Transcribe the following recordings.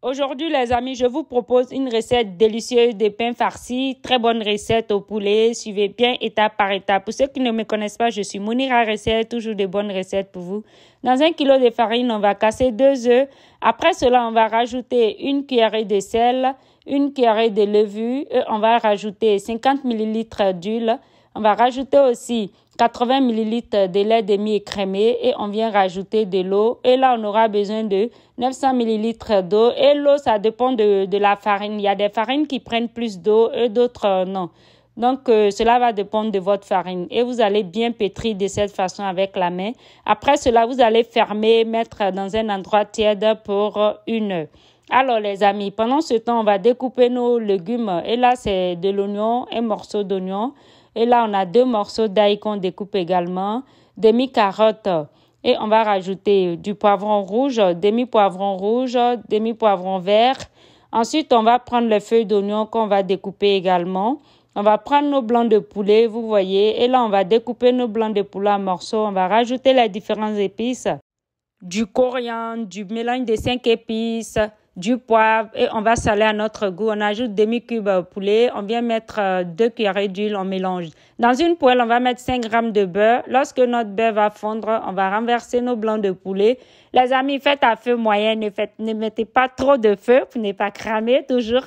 Aujourd'hui, les amis, je vous propose une recette délicieuse de pain farci. Très bonne recette au poulet. Suivez bien étape par étape. Pour ceux qui ne me connaissent pas, je suis Mounira Recette. Toujours de bonnes recettes pour vous. Dans 1 kilo de farine, on va casser 2 œufs. Après cela, on va rajouter 1 cuillerée de sel, 1 cuillerée de levure. Et on va rajouter 50 ml d'huile. On va rajouter aussi 80 ml de lait demi-écrémé et on vient rajouter de l'eau. Et là, on aura besoin de 900 ml d'eau. Et l'eau, ça dépend de la farine. Il y a des farines qui prennent plus d'eau et d'autres non. Donc, cela va dépendre de votre farine. Et vous allez bien pétrir de cette façon avec la main. Après cela, vous allez fermer, mettre dans un endroit tiède pour 1 heure. Alors, les amis, pendant ce temps, on va découper nos légumes. Et là, c'est de l'oignon, un morceau d'oignon. Et là, on a 2 morceaux d'ail qu'on découpe également, demi-carotte. Et on va rajouter du poivron rouge, demi-poivron rouge, demi-poivron vert. Ensuite, on va prendre les feuilles d'oignon qu'on va découper également. On va prendre nos blancs de poulet, vous voyez. Et là, on va découper nos blancs de poulet en morceaux. On va rajouter les différentes épices. Du coriandre, du mélange de 5 épices, du poivre et on va saler à notre goût. On ajoute demi-cube poulet. On vient mettre 2 cuillerées d'huile, on mélange. Dans une poêle, on va mettre 5 grammes de beurre. Lorsque notre beurre va fondre, on va renverser nos blancs de poulet. Les amis, faites à feu moyen. Ne mettez pas trop de feu pour ne pas cramer toujours.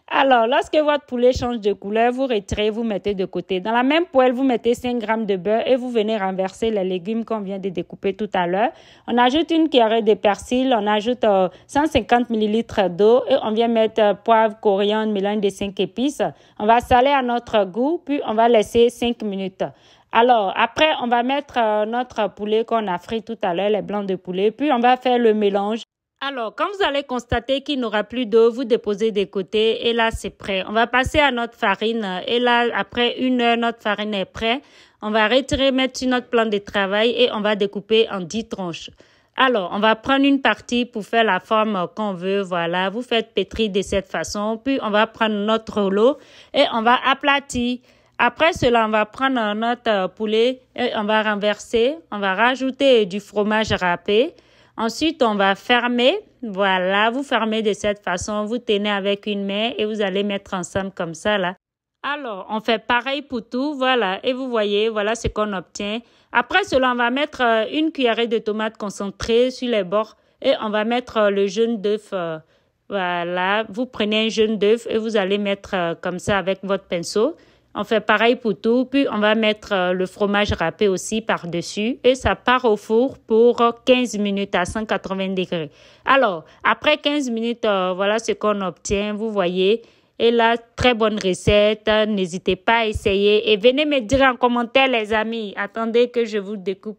Alors, lorsque votre poulet change de couleur, vous retirez, vous mettez de côté. Dans la même poêle, vous mettez 5 grammes de beurre et vous venez renverser les légumes qu'on vient de découper tout à l'heure. On ajoute 1 cuillerée de persil, on ajoute 150 ml d'eau et on vient mettre poivre, coriandre, mélange de 5 épices. On va saler à notre goût, puis on va laisser 5 minutes. Alors, après, on va mettre notre poulet qu'on a frit tout à l'heure, les blancs de poulet, puis on va faire le mélange. Alors, quand vous allez constater qu'il n'aura plus d'eau, vous déposez de côté et là, c'est prêt. On va passer à notre farine et là, après 1 heure, notre farine est prête. On va retirer, mettre sur notre plan de travail et on va découper en 10 tranches. Alors, on va prendre une partie pour faire la forme qu'on veut. Voilà, vous faites pétrir de cette façon. Puis, on va prendre notre rouleau et on va aplatir. Après cela, on va prendre notre poulet et on va renverser. On va rajouter du fromage râpé. Ensuite, on va fermer. Voilà, vous fermez de cette façon. Vous tenez avec une main et vous allez mettre ensemble comme ça, là. Alors, on fait pareil pour tout. Voilà, et vous voyez, voilà ce qu'on obtient. Après cela, on va mettre 1 cuillerée de tomates concentrées sur les bords et on va mettre le jaune d'œuf. Voilà, vous prenez un jaune d'œuf et vous allez mettre comme ça avec votre pinceau. On fait pareil pour tout, puis on va mettre le fromage râpé aussi par-dessus et ça part au four pour 15 minutes à 180 degrés. Alors, après 15 minutes, voilà ce qu'on obtient, vous voyez. Et là, très bonne recette, n'hésitez pas à essayer et venez me dire en commentaire les amis. Attendez que je vous découpe.